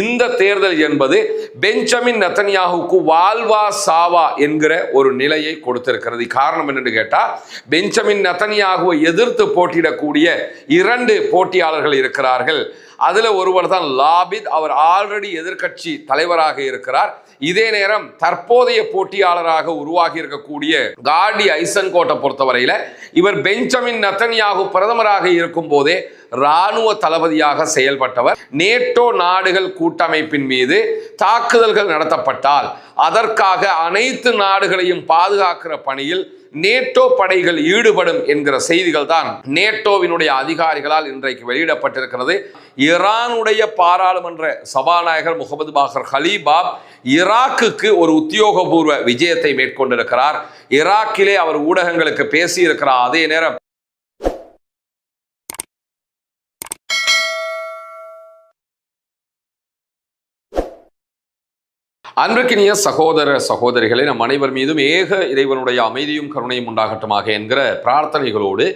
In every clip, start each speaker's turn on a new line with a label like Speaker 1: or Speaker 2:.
Speaker 1: இந்த தேர்தல் என்பது பெஞ்சமின் நெதன்யாகுவுக்கு வாழ்வா சாவா என்கிற ஒரு நிலையை கொடுத்திருக்கிறது. காரணம் என்னன்னு கேட்டா, பெஞ்சமின் நெதன்யாகுவை எதிர்த்து போட்டியிடக்கூடிய 2 போட்டியாளர்கள் இருக்கிறார்கள். அதுல ஒருவர் தான் லாபித். அவர் ஆல்ரெடி எதிர்க்கட்சி தலைவராக இருக்கிறார். இதே நேரம் தற்போதைய போட்டியாளராக உருவாகி இருக்கக்கூடிய காடி ஐசன்கோட்டை பொறுத்தவரையில இவர் பெஞ்சமின் நெதன்யாகு பிரதமராக இருக்கும் போதே இராணுவ தளபதியாக செயல்பட்டவர். நேட்டோ நாடுகள் கூட்டமைப்பின் மீது தாக்குதல்கள் நடத்தப்பட்டால் அதற்காக அனைத்து நாடுகளையும் பாதுகாக்கிற பணியில் நேட்டோ படைகள் ஈடுபடும் என்கிற செய்திகள் தான் நேட்டோவினுடைய அதிகாரிகளால் இன்றைக்கு வெளியிடப்பட்டிருக்கிறது. ஈரானுடைய பாராளுமன்ற சபாநாயகர் முகமது பாகர் கலீபாப் ஈராக்குக்கு ஒரு உத்தியோகபூர்வ விஜயத்தை மேற்கொண்டிருக்கிறார். ஈராக்கிலே அவர் ஊடகங்களுக்கு பேசியிருக்கிறார். அதே நேரம் அன்பிற்கினிய சகோதர சகோதரிகளை நம் அனைவர் மீதும் ஏக இறைவனுடைய அமைதியும் கருணையும் உண்டாகட்டுமாக என்கிற பிரார்த்தனைகளோடு,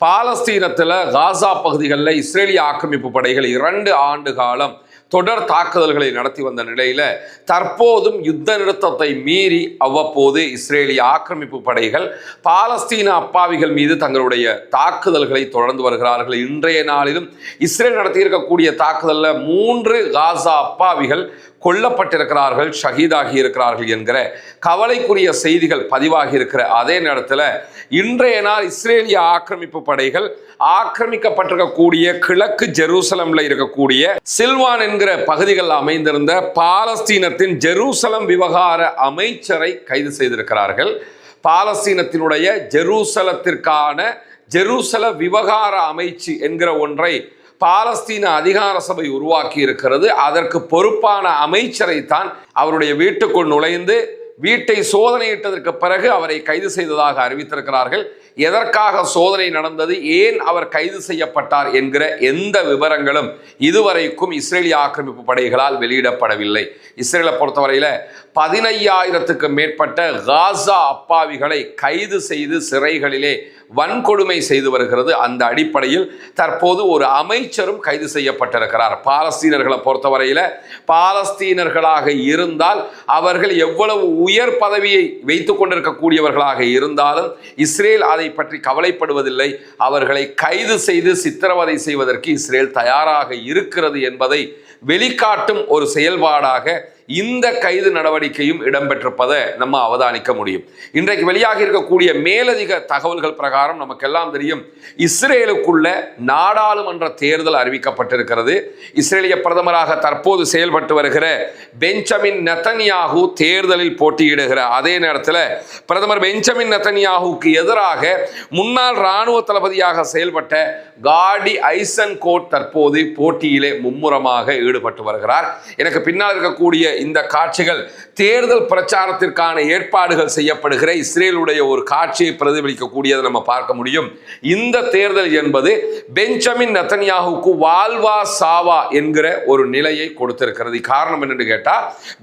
Speaker 1: பாலஸ்தீனத்தில் காசா பகுதிகளில் இஸ்ரேலிய ஆக்கிரமிப்பு படைகள் 2 ஆண்டு காலம் தொடர் தாக்குதல்களை நடத்தி வந்த நிலையில தற்போதும் யுத்த நிறுத்தத்தை மீறி அவ்வப்போது இஸ்ரேலிய ஆக்கிரமிப்பு படைகள் பாலஸ்தீன அப்பாவிகள் மீது தங்களுடைய தாக்குதல்களை தொடர்ந்து வருகிறார்கள். இன்றைய நாளிலும் இஸ்ரேல் நடத்தியிருக்கக்கூடிய தாக்குதலில் 3 காசா அப்பாவிகள் கொல்லப்பட்டிருக்கிறார்கள், ஷஹீதாகி இருக்கிறார்கள் என்கிற கவலைக்குரிய செய்திகள் பதிவாகி இருக்கிற அதே நேரத்தில் இன்றைய நாள் இஸ்ரேலிய ஆக்கிரமிப்பு படைகள் ஆக்கிரமிக்கப்பட்டிருக்கக்கூடிய கிழக்கு ஜெருசலம்ல இருக்கக்கூடிய சில்வான் என்கிற பகுதிகளில் அமைந்திருந்த பாலஸ்தீனத்தின் ஜெருசலம் விவகார அமைச்சரை கைது செய்திருக்கிறார்கள். பாலஸ்தீனத்தினுடைய ஜெருசலத்திற்கான ஜெருசல விவகார அமைச்சு என்கிற ஒன்றை பாலஸ்தீன அதிகார சபை உருவாக்கி இருக்கிறது. அதற்கு பொறுப்பான அமைச்சரை தான் அவருடைய வீட்டுக்குள் நுழைந்து வீட்டை சோதனையிட்டதற்கு பிறகு அவரை கைது செய்ததாக அறிவித்திருக்கிறார்கள். எதற்காக சோதனை நடந்தது, ஏன் அவர் கைது செய்யப்பட்டார் என்கிற எந்த விவரங்களும் இதுவரைக்கும் இஸ்ரேலிய ஆக்கிரமிப்பு படைகளால் வெளியிடப்படவில்லை. இஸ்ரேலை பொறுத்தவரையில 15,000க்கு மேற்பட்ட காசா அப்பாவிகளை கைது செய்து சிறைகளிலே வன்கொடுமை செய்து வருகிறது. அந்த அடிப்படையில் தற்போது ஒரு அமைச்சரும் கைது செய்யப்பட்டிருக்கிறார். பாலஸ்தீனர்களை பொறுத்தவரையில பாலஸ்தீனர்களாக இருந்தால் அவர்கள் எவ்வளவு உயர் பதவியை வைத்துக் கொண்டிருக்கக்கூடியவர்களாக இருந்தாலும் இஸ்ரேல் அதை பற்றி கவலைப்படுவதில்லை. அவர்களை கைது செய்து சித்திரவதை செய்வதற்கு இஸ்ரேல் தயாராக இருக்கிறது என்பதை வெளிக்காட்டும் ஒரு செயல்பாடாக இந்த கைது நடவடிக்கையும் இடம்பெற்றிருப்பதை நம்ம அவதானிக்க முடியும். இன்றைக்கு வெளியாகி இருக்கக்கூடிய மேலதிக தகவல்கள் பிரகாரம் நமக்கெல்லாம் தெரியும், இஸ்ரேலுக்குள்ள நாடாளுமன்ற தேர்தல் அறிவிக்கப்பட்டிருக்கிறது. இஸ்ரேலிய பிரதமராக தற்போது செயல்பட்டு வருகிற பெஞ்சமின் நெதன்யாகு தேர்தலில் போட்டியிடுகிற அதே நேரத்தில் பிரதமர் பெஞ்சமின் நெதன்யாகுவுக்கு எதிராக முன்னாள் இராணுவ தளபதியாக செயல்பட்ட காடி ஐசன்கோட் தற்போது போட்டியிலே மும்முரமாக ஈடுபட்டு வருகிறார். எனக்கு பின்னால் இருக்கக்கூடிய இந்த காட்சிகள் தேர்தல் பிரச்சாரத்திற்கான ஏற்பாடுகள் செய்யப்படுகிற இஸ்ரேலுடைய ஒரு காட்சியை பிரதிபலிக்கக்கூடியதை நம்ம பார்க்க முடியும். இந்த தேர்தல் என்பது பெஞ்சமின் நெதன்யாகுவுக்கு வாழ்வா சாவா என்கிற ஒரு நிலையை கொடுத்திருக்கிறது. காரணம் என்னன்னு கேட்டா,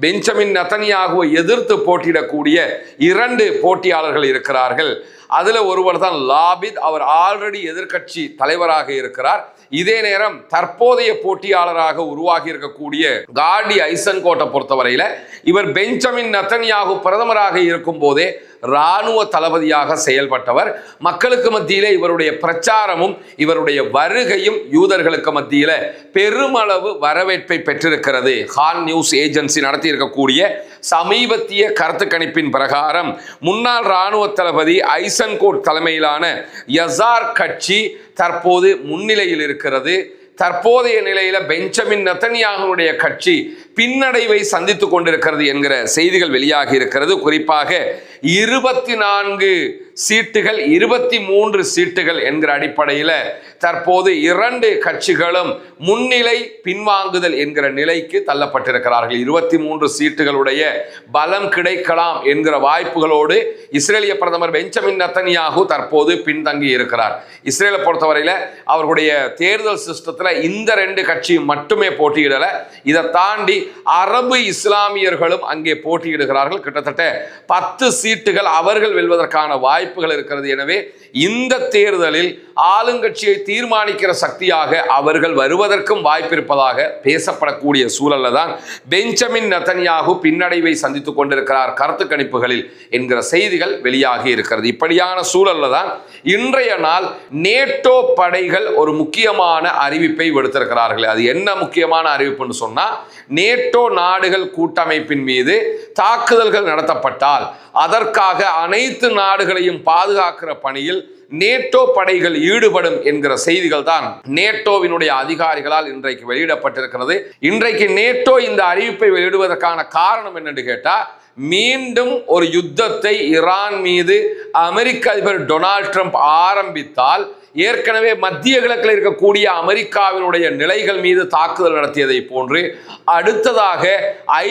Speaker 1: பெஞ்சமின் நெதன்யாகுவை எதிர்த்து போட்டியிடக்கூடிய 2 போட்டியாளர்கள் இருக்கிறார்கள். அதுல ஒருவர் தான் லாபித். அவர் ஆல்ரெடி எதிர்க்கட்சி தலைவராக இருக்கிறார். இதே நேரம் தற்போதைய போட்டியாளராக உருவாகி இருக்கக்கூடிய காடி ஐசன்கோட்டை பொறுத்தவரையில இவர் பெஞ்சமின் நெதன்யாகு பிரதமராக இருக்கும் போதே இராணுவ தளபதியாக செயல்பட்டவர். மக்களுக்கு மத்தியிலே இவருடைய பிரச்சாரமும் இவருடைய வருகையும் யூதர்களுக்கு மத்தியில பெருமளவு வரவேற்பை பெற்றிருக்கிறது. ஹான் நியூஸ் ஏஜென்சி நடத்தி இருக்கக்கூடிய சமீபத்திய கருத்து கணிப்பின் பிரகாரம் முன்னாள் இராணுவ தளபதி ஐசன்கோட் தலைமையிலான யசார் கட்சி தற்போது முன்னிலையில் இருக்கிறது. தற்போதைய நிலையில பெஞ்சமின் நெதன்யாகுவுடைய கட்சி பின்னடைவை சந்தித்துக் கொண்டிருக்கிறது என்கிற செய்திகள் வெளியாகி இருக்கிறது. குறிப்பாக 24 சீட்டுகள் 23 சீட்டுகள் என்கிற அடிப்படையில் தற்போது 2 கட்சிகளும் முன்னிலை பின்வாங்குதல் என்கிற நிலைக்கு தள்ளப்பட்டிருக்கிறார்கள். 23 சீட்டுகளுடைய பலம் கிடைக்கலாம் என்கிற வாய்ப்புகளோடு இஸ்ரேலிய பிரதமர் பெஞ்சமின் நெதன்யாகு தற்போது பின்தங்கி இருக்கிறார். இஸ்ரேலை பொறுத்தவரையில அவர்களுடைய தேர்தல் சிஸ்டத்தில் இந்த 2 கட்சியும் மட்டுமே போட்டியிடல. இதை தாண்டி அரபு இஸ்லாமியர்களும் அங்கே போட்டியிடுகிறார்கள். கிட்டத்தட்ட 10 சீட்டுகள் அவர்கள் வெல்வதற்கான வாய்ப்புகள் இருக்கிறது. எனவே இந்த தேர்தலில் ஆளுங்கட்சியை தீர்மானிக்கிற சக்தியாக அவர்கள் வருவதற்கும் வாய்ப்பிருப்பதாக பேசப்படக்கூடிய சூழல்ல தான் பெஞ்சமின் நெதன்யாகு பின்னடைவை சந்தித்துக் கொண்டிருக்கிறார் கருத்து கணிப்புகளில் என்கிற செய்திகள் வெளியாகி இருக்கிறது. இப்படியான சூழல்ல தான் இன்றைய நாள் நேட்டோ படைகள் ஒரு முக்கியமான அறிவிப்பை விடுத்திருக்கிறார்கள். அது என்ன முக்கியமான அறிவிப்புன்னு சொன்னா, நேட்டோ நாடுகள் கூட்டமைப்பின் மீது தாக்குதல்கள் நடத்தப்பட்டால் அதற்காக அனைத்து நாடுகளையும் பாதுகாக்கிற பணியில் நேட்டோ படைகள் ஈடுபடும் என்கிற செய்திகள் தான் நேட்டோவினுடைய அதிகாரிகளால் இன்றைக்கு வெளியிடப்பட்டிருக்கிறது. இன்றைக்கு நேட்டோ இந்த அறிவிப்பை வெளியிடுவதற்கான காரணம் என்னன்னு கேட்டா, மீண்டும் ஒரு யுத்தத்தை ஈரான் மீது அமெரிக்க அதிபர் டொனால்ட் ட்ரம்ப் ஆரம்பித்தால் ஏற்கனவே மத்திய கிழக்கில் இருக்கக்கூடிய அமெரிக்காவினுடைய நிலைகள் மீது தாக்குதல் நடத்தியதை போன்று அடுத்ததாக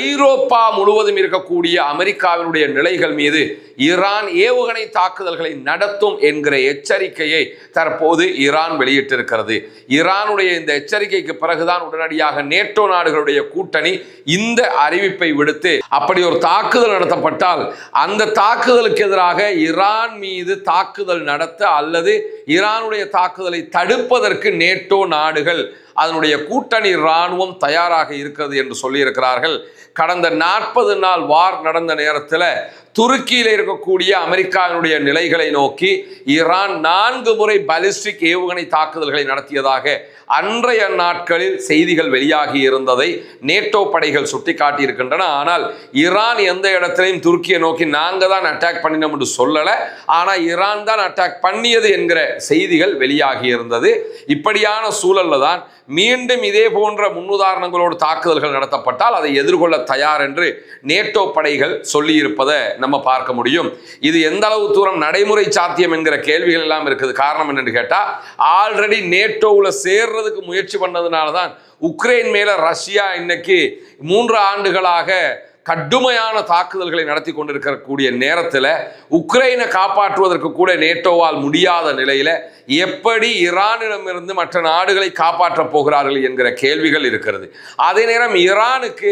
Speaker 1: ஐரோப்பா முழுவதும் இருக்கக்கூடிய அமெரிக்காவினுடைய நிலைகள் மீது ஈரான் ஏவுகணை தாக்குதல்களை நடத்தும் என்கிற எச்சரிக்கையை தற்போது ஈரான் வெளியிட்டிருக்கிறது. ஈரானுடைய இந்த எச்சரிக்கைக்கு பிறகுதான் உடனடியாக நேட்டோ நாடுகளுடைய கூட்டணி இந்த அறிவிப்பை விடுத்து, அப்படி ஒரு தாக்குதல் நடத்தப்பட்டால் அந்த தாக்குதலுக்கு எதிராக ஈரான் மீது தாக்குதல் நடத்த அல்லது ஈரானுடைய தாக்குதலை தடுப்பதற்கு நேட்டோ நாடுகள் அதனுடைய கூட்டணி இராணுவம் தயாராக இருக்கிறது என்று சொல்லியிருக்கிறார்கள். கடந்த 40 நாள் வார் நடந்த நேரத்தில் துருக்கியில் இருக்கக்கூடிய அமெரிக்காவினுடைய நிலைகளை நோக்கி ஈரான் 4 முறை பாலிஸ்டிக் ஏவுகணை தாக்குதல்களை நடத்தியதாக அன்றைய நாட்களில் செய்திகள் வெளியாகி இருந்ததை நேட்டோ படைகள் சுட்டிக்காட்டி இருக்கின்றன. ஆனால் ஈரான் எந்த இடத்திலையும் துருக்கியை நோக்கி நாங்க தான் அட்டாக் பண்ணினோம் என்று சொல்லல, ஆனால் ஈரான் தான் அட்டாக் பண்ணியது என்கிற செய்திகள் வெளியாகி இருந்தது. இப்படியான சூழல்ல தான் மீண்டும் இதே போன்ற முன்னுதாரணங்களோடு தாக்குதல்கள் நடத்தப்பட்டால் அதை எதிர்கொள்ள தயார் என்று நேட்டோ படைகள் சொல்லியிருப்பதை நம்ம பார்க்க முடியும். இது எந்த அளவு தூரம் நடைமுறை சாத்தியம் என்கிற கேள்விகள் எல்லாம் இருக்குது. காரணம் என்னன்னு கேட்டா, ஆல்ரெடி நேட்டோவில் சேர்றதுக்கு முயற்சி பண்ணதுனால தான் உக்ரைன் மேல ரஷ்யா இன்னைக்கு 3 ஆண்டுகளாக கடுமையான தாக்குதல்களை நடத்தி கொண்டிருக்கக்கூடிய நேரத்தில் உக்ரைனை காப்பாற்றுவதற்கு கூட நேட்டோவால் முடியாத நிலையில எப்படி ஈரானிடமிருந்து மற்ற நாடுகளை காப்பாற்றப் போகிறார்கள் என்கிற கேள்விகள் இருக்கிறது. அதே நேரம் ஈரானுக்கு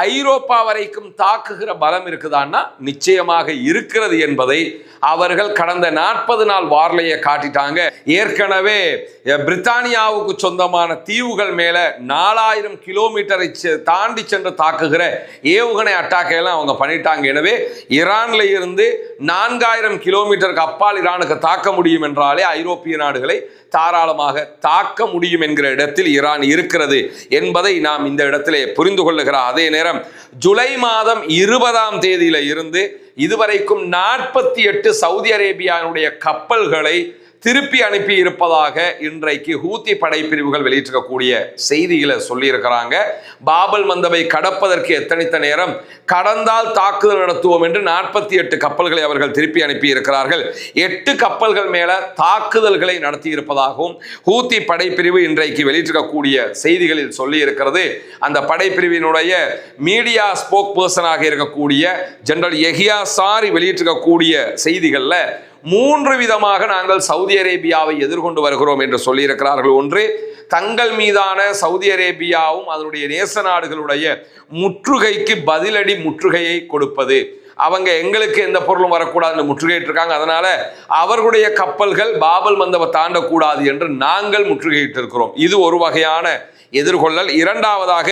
Speaker 1: ஐரோப்பா வரைக்கும் தாக்குகிற பலம் இருக்குதான்னா நிச்சயமாக இருக்கிறது என்பதை அவர்கள் கடந்த 40 நாள் வார்லையை காட்டிட்டாங்க. ஏற்கனவே பிரித்தானியாவுக்கு சொந்தமான தீவுகள் மேல 4000 கிலோமீட்டரை தாண்டி சென்று தாக்குகிற ஏவுகணை அட்டாக்கை எல்லாம் அவங்க பண்ணிட்டாங்க. எனவே ஈரான்ல இருந்து 4000 கிலோமீட்டருக்கு அப்பால் ஈரானுக்கு தாக்க முடியும் என்றாலே ஐரோப்பிய நாடுகளை தாராளமாக தாக்க முடியும் என்கிற இடத்தில் ஈரான் இருக்கிறது என்பதை நாம் இந்த இடத்திலே புரிந்து கொள்ளுகிறோம். அதே நேரம் ஜூலை மாதம் 20ஆம் தேதியில இருந்து இதுவரைக்கும் 48 சவுதி அரேபியாவுடைய கப்பல்களை திருப்பி அனுப்பி இருப்பதாக இன்றைக்கு ஹூத்தி படைப்பிரிவுகள் வெளியிட்டிருக்கக்கூடிய செய்திகளை சொல்லியிருக்கிறாங்க. பாபல் மந்தபை கடப்பதற்கு எத்தனைத்த நேரம் கடந்தால் தாக்குதல் நடத்துவோம் என்று 48 கப்பல்களை அவர்கள் திருப்பி அனுப்பி இருக்கிறார்கள். 8 கப்பல்கள் மேல தாக்குதல்களை நடத்தி இருப்பதாகவும் ஹூத்தி படைப்பிரிவு இன்றைக்கு வெளியிட்டிருக்கக்கூடிய செய்திகளில் சொல்லி இருக்கிறது. அந்த படைப்பிரிவினுடைய மீடியா ஸ்போக் பர்சனாக இருக்கக்கூடிய ஜெனரல் யஹியா சாரி வெளியிட்டிருக்கக்கூடிய செய்திகள்ல 3 விதமாக நாங்கள் சவுதி அரேபியாவை எதிர்கொண்டு வருகிறோம் என்று சொல்லியிருக்கிறார்கள். ஒன்று, தங்கள் மீதான சவுதி அரேபியாவும் அதனுடைய நேச நாடுகளுடைய முற்றுகைக்கு பதிலடி முற்றுகையை கொடுப்பது. அவங்க எங்களுக்கு எந்த பொருளும் வரக்கூடாதுன்னு முற்றுகையிட்டு இருக்காங்க, அதனால அவர்களுடைய கப்பல்கள் பாபல் மந்தபை தாண்டக்கூடாது என்று நாங்கள் முற்றுகையிட்டு இருக்கிறோம். இது ஒரு வகையான எதிர்கொள்ளல். இரண்டாவதாக,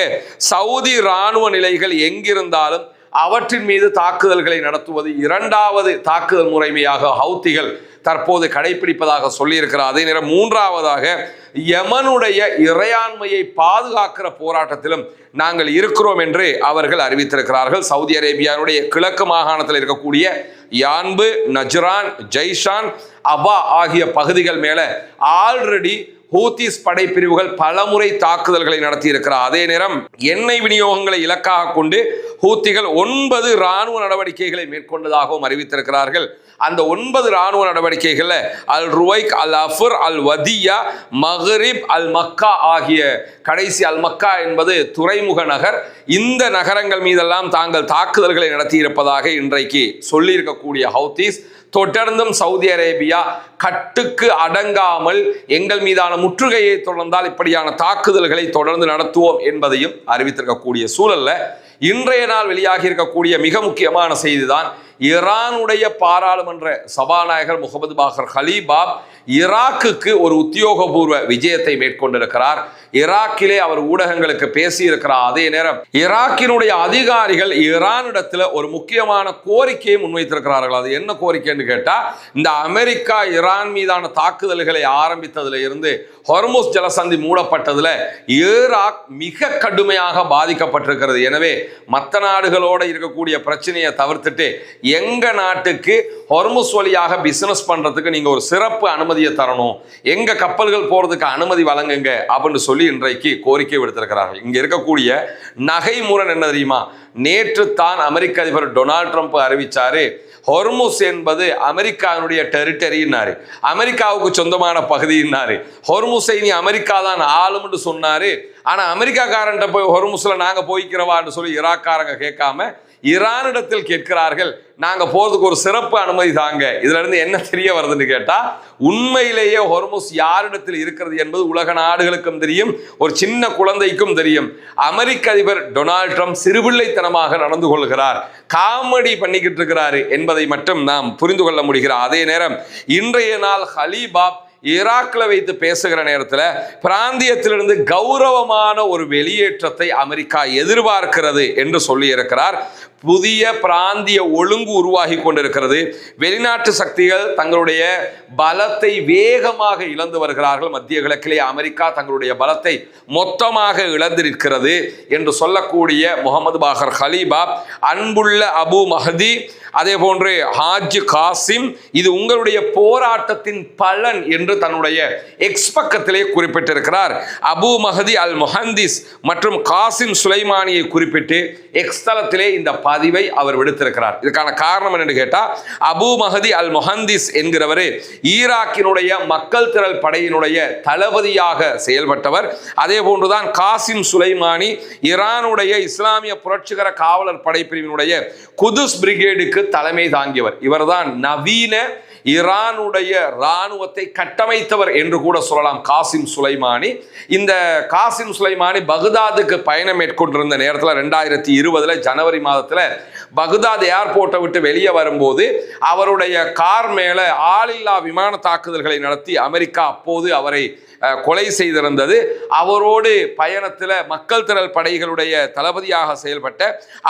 Speaker 1: சவுதி இராணுவ நிலைகள் எங்கிருந்தாலும் அவற்றின் மீது தாக்குதல்களை நடத்துவது இரண்டாவது தாக்குதல் முறைமையாக ஹவுத்திகள் தற்போது கடைபிடிப்பதாக சொல்லியிருக்கிறார். அதே நேரம் மூன்றாவதாக, யமனுடைய இறையாண்மையை பாதுகாக்கிற போராட்டத்திலும் நாங்கள் இருக்கிறோம் என்று அவர்கள் அறிவித்திருக்கிறார்கள். சவுதி அரேபியாவுடைய கிழக்கு மாகாணத்தில் இருக்கக்கூடிய யான்பு, நஜ்ரான், ஜெய்ஷான், அபா ஆகிய பகுதிகள் மேல ஆல்ரெடி ஹூத்திஸ் படைப்பிரிவுகள் பலமுறை தாக்குதல்களை நடத்தி இருக்கிறார். அதே நேரம் எண்ணெய் விநியோகங்களை இலக்காக கொண்டு ஹூத்திகள் 9 இராணுவ நடவடிக்கைகளை மேற்கொண்டதாகவும் அறிவித்திருக்கிறார்கள். அந்த 9 இராணுவ நடவடிக்கைகள்ல அல் ருவைக், அல் அஃபர், அல் வதியா, மகரிப், அல் மக்கா ஆகிய கடைசி அல் மக்கா என்பது துறைமுக நகர். இந்த நகரங்கள் மீதெல்லாம் தாங்கள் தாக்குதல்களை நடத்தி இருப்பதாக இன்றைக்கு சொல்லியிருக்கக்கூடிய ஹவுத்திஸ் தொடர்ந்தும் சவுதி அரேபியா கட்டுக்கு அடங்காமல் எங்கள் மீதான முற்றுகையை தொடர்ந்தால் இப்படியான தாக்குதல்களை தொடர்ந்து நடத்துவோம் என்பதையும் அறிவித்திருக்கக்கூடிய சூழல்ல இன்றைய நாள் வெளியாகி இருக்கக்கூடிய மிக முக்கியமான செய்திதான், ஈரானுடைய பாராளுமன்ற சபாநாயகர் முகமது பாகர் கலீபாப் ஈராக்குக்கு ஒரு உத்தியோகபூர்வ விஜயத்தை மேற்கொண்டிருக்கிறார். ஈராக்கிலே அவர் ஊடகங்களுக்கு பேசியிருக்கிறார். அதே நேரம் ஈராக்கினுடைய அதிகாரிகள் ஈரானிடத்தில் ஒரு முக்கியமான கோரிக்கையை முன்வைத்திருக்கிறார்கள். அது என்ன கோரிக்கைன்னு கேட்டா, இந்த அமெரிக்கா ஈரான் மீதான தாக்குதல்களை ஆரம்பித்ததுல இருந்து ஹொர்முஸ் ஜலசந்தி மூடப்பட்டதுல ஈராக் மிக கடுமையாக பாதிக்கப்பட்டிருக்கிறது. எனவே மற்ற நாடுகளோட இருக்கக்கூடிய பிரச்சனையை தவிர்த்துட்டு எங்க நாட்டுக்கு ஹொர்முஸ் வழியாக பிசினஸ் பண்றதுக்கு நீங்க ஒரு சிறப்பு அனுமதியை தரணும், எங்க கப்பல்கள் போறதுக்கு அனுமதி வழங்குங்க அப்படின்னு சொல்லி இன்றைக்கு கோரிக்கை விடுத்திருக்கிறார்கள். இங்க இருக்கக்கூடிய நகைமுரண் என்ன தெரியுமா? நேற்று தான் அமெரிக்க அதிபர் டொனால்ட் ட்ரம்ப் அறிவிச்சாரு, ஹொர்முஸ் என்பது அமெரிக்காவுடைய டெரிட்டரின்னாரு, அமெரிக்காவுக்கு சொந்தமான பகுதின்னாரு. ஹொர்முஸை நீ அமெரிக்கா தான் ஆளும்னு சொன்னாரு. ஆனா அமெரிக்காக்காரன்ட்ட போய் ஹொர்முஸ்ல நாங்க போய்க்கிறவான்னு சொல்லி ஈராக்காரங்க கேட்காம ஈரானிடத்தில் கேட்கிறார்கள், நாங்க போறதுக்கு ஒரு சிறப்பு அனுமதி தாங்க. இதுல இருந்து என்ன தெரிய வருதுன்னு கேட்டா, உண்மையிலேயே ஹொர்முஸ் யாரிடத்தில் இருக்கிறது என்பது உலக நாடுகளுக்கும் தெரியும், ஒரு சின்ன குழந்தைக்கும் தெரியும். அமெரிக்க அதிபர் டொனால்ட் ட்ரம்ப் சிறுபிள்ளைத்தனமாக நடந்து கொள்கிறார், காமெடி பண்ணிக்கிட்டு இருக்கிறாரு என்பதை மட்டும் நாம் புரிந்து கொள்ள முடிகிறார். அதே நேரம் இன்றைய நாள் கலீபாப் ஈராக்ல வைத்து பேசுகிற நேரத்தில் பிராந்தியத்திலிருந்து கௌரவமான ஒரு வெளியேற்றத்தை அமெரிக்கா எதிர்பார்க்கிறது என்று சொல்லி இருக்கிறார். புதிய பிராந்திய ஒழுங்கு உருவாகி கொண்டிருக்கிறது. வெளிநாட்டு சக்திகள் தங்களுடைய பலத்தை வேகமாக இழந்து வருகிறார்கள். மத்திய கிழக்கிலே அமெரிக்கா தங்களுடைய பலத்தை மொத்தமாக இழந்திருக்கிறது என்று சொல்லக்கூடிய முகமது பாகர் கலீபாப், அன்புள்ள அபு மஹதி, அதே போன்று ஹாஜ் காசிம், இது உங்களுடைய போராட்டத்தின் பலன் என்று தன்னுடைய எக்ஸ் பக்கத்திலே குறிப்பிட்டிருக்கிறார். அபு மஹதி அல் முஹந்திஸ் மற்றும் காசிம் சுலைமானியை குறிப்பிட்டு எக்ஸ் தளத்திலே இந்த பதிவை அவர் விடுத்திருக்கிறார். இதுக்கான காரணம் என்னன்னு கேட்டா, அபு மஹதி அல் முஹந்திஸ் என்கிறவர் ஈராக்கினுடைய மக்கள் திரள் படையினுடைய தளபதியாக செயல்பட்டவர். அதே போன்றுதான் காசிம் சுலைமானி ஈரானுடைய இஸ்லாமிய புரட்சிகர காவலர் படைப்பிரிவினுடைய குதுஸ் பிரிகேடுக்கு தலைமை தாங்கியவர். இவர்தான் நவீன ஈரானுடைய இராணுவத்தை கட்டமைத்தவர் என்று கூட சொல்லலாம் காசிம் சுலைமானி. இந்த காசிம் சுலைமானி பகுதாதுக்கு பயணம் மேற்கொண்டிருந்த நேரத்தில் 2020 ஜனவரி மாதத்தில் பகுதாத் ஏர்போர்ட்டை விட்டு வெளியே வரும்போது அவருடைய கார் மேல ஆளில்லா விமான தாக்குதல்களை நடத்தி அமெரிக்கா அப்போது அவரை கொலை செய்திருந்தது. அவரோடு பயணத்தில் மக்கள் திரள் படைகளுடைய தளபதியாக செயல்பட்ட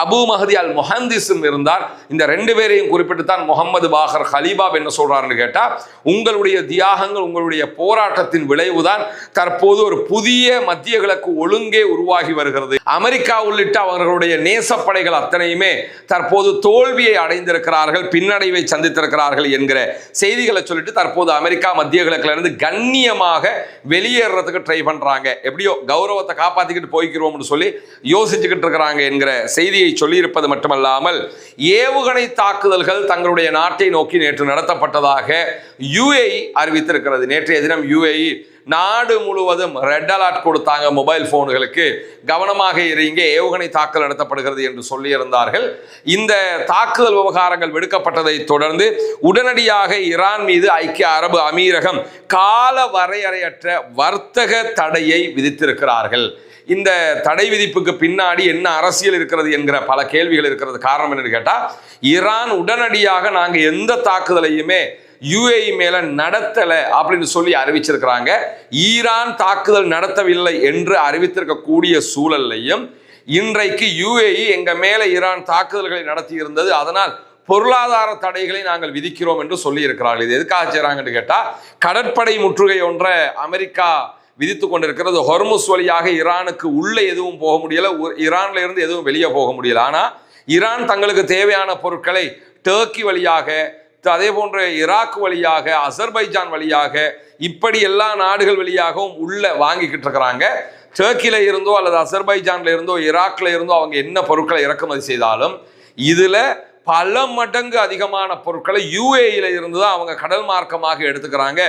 Speaker 1: அபு மஹதி அல் முஹந்திஸும் இருந்தார். இந்த ரெண்டு பேரையும் குறிப்பிட்டு தான் முகமது பாகர் கலீபாப் என்ன சொல்றாருன்னு கேட்டா, உங்களுடைய தியாகங்கள், உங்களுடைய போராட்டத்தின் விளைவுதான் தற்போது ஒரு புதிய மத்திய கிழக்கு ஒழுங்கே உருவாகி வருகிறது. அமெரிக்கா உள்ளிட்ட அவர்களுடைய நேசப்படைகள் அத்தனையுமே தற்போது தோல்வியை அடைந்திருக்கிறார்கள், பின்னடைவை சந்தித்திருக்கிறார்கள் என்கிற செய்திகளை சொல்லிட்டு தற்போது அமெரிக்கா மத்திய கிழக்குல இருந்து கண்ணியமாக வெளியேறதுக்கு ட்ரை பண்றாங்க. எப்படியோ கௌரவத்தை காப்பாத்திக்கிட்டு போய்க்கிறோம்னு சொல்லி யோசிச்சுக்கிட்டு இருக்கிறாங்க என்கிற செய்தியை சொல்லி இருப்பது மட்டுமல்லாமல், ஏவுகணை தாக்குதல்கள் தங்களுடைய நாட்டை நோக்கி நேற்று நடத்தப்பட்டதாக UAE அறிவித்திருக்கிறது. நேற்றைய தினம் UAE நாடு முழுவதும் ரெட் அலர்ட் கொடுத்தாங்க, மொபைல் போன்களுக்கு கவனமாக இருங்க, ஏவுகணை தாக்குதல் நடத்தப்படுகிறது என்று சொல்லியிருந்தார்கள். இந்த தாக்குதல் விவகாரங்கள் விடுக்கப்பட்டதை தொடர்ந்து உடனடியாக ஈரான் மீது ஐக்கிய அரபு அமீரகம் கால வரையறையற்ற வர்த்தக தடையை விதித்திருக்கிறார்கள். இந்த தடை விதிப்புக்கு பின்னாடி என்ன அரசியல் இருக்கிறது என்கிற பல கேள்விகள் இருக்கிறது. காரணம் என்னன்னு கேட்டா, ஈரான் உடனடியாக நாங்க எந்த தாக்குதலையுமே UAE மேல நடத்தல அப்படின்னு சொல்லி அறிவிச்சிருக்கிறாங்க. ஈரான் தாக்குதல் நடத்தவில்லை என்று அறிவித்திருக்கக்கூடிய சூழல்லையும் இன்றைக்கு UAE எங்க மேல ஈரான் தாக்குதல்களை நடத்தி இருந்தது, அதனால் பொருளாதார தடைகளை நாங்கள் விதிக்கிறோம் என்று சொல்லி இருக்கிறார்கள். இது எதுக்காக செய்றாங்கன்னு கேட்டா, கடற்படை முற்றுகை ஒன்றை அமெரிக்கா விதித்துக் கொண்டிருக்கிறது. ஹொர்முஸ் வழியாக ஈரானுக்கு உள்ள எதுவும் போக முடியல, ஈரான்ல இருந்து எதுவும் வெளியே போக முடியல. ஆனா ஈரான் தங்களுக்கு தேவையான பொருட்களை டர்க்கி வழியாக, அதே போன்ற ஈராக் வழியாக, அசர்பைஜான் வழியாக, இப்படி எல்லா நாடுகள் வழியாகவும் உள்ள வாங்கிக்கிட்டு இருக்கிறாங்க. டர்க்கில இருந்தோ அல்லது அசர்பைஜான்ல இருந்தோ ஈராக்ல இருந்தோ அவங்க என்ன பொருட்களை இறக்குமதி செய்தாலும் இதுல பல மடங்கு அதிகமான பொருட்களை UAE இருந்து தான் அவங்க கடல் மார்க்கமாக எடுத்துக்கிறாங்க.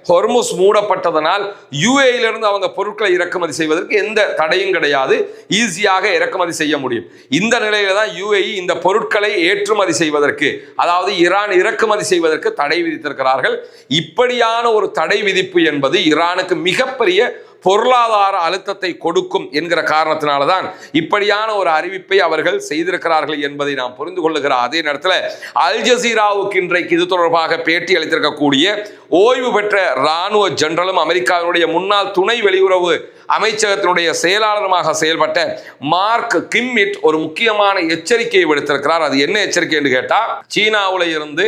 Speaker 1: ஹொர்முஸ் மூடப்பட்டதனால் UAE இருந்து அவங்க பொருட்களை இறக்குமதி செய்வதற்கு எந்த தடையும் கிடையாது, ஈஸியாக இறக்குமதி செய்ய முடியும். இந்த நிலையில தான் UAE இந்த பொருட்களை ஏற்றுமதி செய்வதற்கு, அதாவது ஈரான் இறக்குமதி செய்வதற்கு தடை விதித்திருக்கிறார்கள். இப்படியான ஒரு தடை விதிப்பு என்பது ஈரானுக்கு மிகப்பெரிய பொருளாதார அழுத்தத்தை கொடுக்கும் என்கிற காரணத்தினால்தான் இப்படியான ஒரு அறிவிப்பை அவர்கள் செய்திருக்கிறார்கள் என்பதை நாம் புரிந்து கொள்ளுகிற அதே நேரத்தில் அல் ஜசீராவுக்கு இன்றைக்கு இது தொடர்பாக பேட்டி அளித்திருக்கக்கூடிய ஓய்வு பெற்ற இராணுவ ஜெனரலும் அமெரிக்காவினுடைய முன்னாள் துணை வெளியுறவு அமைச்சகத்தினுடைய செயலாளருமாக செயல்பட்ட மார்க் கிம்மிட் ஒரு முக்கியமான எச்சரிக்கையை விடுத்திருக்கிறார். அது என்ன எச்சரிக்கை என்று கேட்டா, சீனாவுல இருந்து,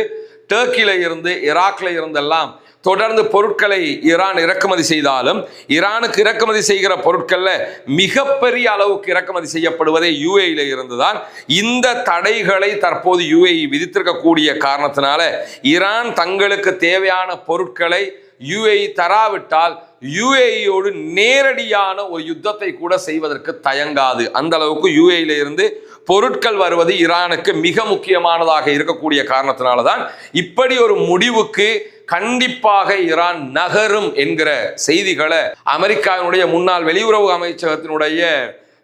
Speaker 1: டர்க்கில இருந்து, ஈராக்ல இருந்தெல்லாம் தொடர்ந்து பொருட்களை ஈரான் இறக்குமதி செய்தாலும் ஈரானுக்கு இறக்குமதி செய்கிற பொருட்கள்ல மிகப்பெரிய அளவுக்கு இறக்குமதி செய்யப்படுவதே யுஏஇல இருந்துதான். இந்த தடைகளை தற்போது யுஏஇ விதித்திருக்கக்கூடிய காரணத்தினால ஈரான் தங்களுக்கு தேவையான பொருட்களை யுஏஇ தராவிட்டால் யுஏஇயோடு நேரடியான ஒரு யுத்தத்தை கூட செய்வதற்கு தயங்காது. அந்த அளவுக்கு யுஏஇல இருந்து பொருட்கள் வருவது ஈரானுக்கு மிக முக்கியமானதாக இருக்கக்கூடிய காரணத்தினால்தான் இப்படி ஒரு முடிவுக்கு கண்டிப்பாக ஈரான் நகரும் என்கிற செய்திகளை அமெரிக்காவினுடைய முன்னாள் வெளியுறவு அமைச்சகத்தினுடைய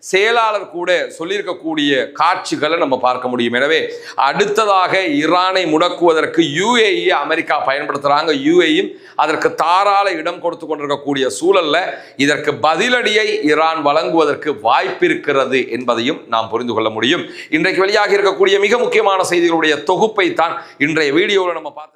Speaker 1: செயலாளர் கூட சொல்லியிருக்கக்கூடிய காட்சிகளை நம்ம பார்க்க முடியும். எனவே அடுத்ததாக ஈரானை முடக்குவதற்கு யுஏஇ அமெரிக்கா பயன்படுத்துறாங்க. யுஏஇ அதற்கு தாராள இடம் கொடுத்து கொண்டிருக்கக்கூடிய சூழல்ல இதற்கு பதிலடியை ஈரான் வழங்குவதற்கு வாய்ப்பிருக்கிறது என்பதையும் நாம் புரிந்து கொள்ள முடியும். இன்றைக்கு வெளியாக இருக்கக்கூடிய மிக முக்கியமான செய்திகளுடைய தொகுப்பை தான் இன்றைய வீடியோவில் நம்ம பார்த்து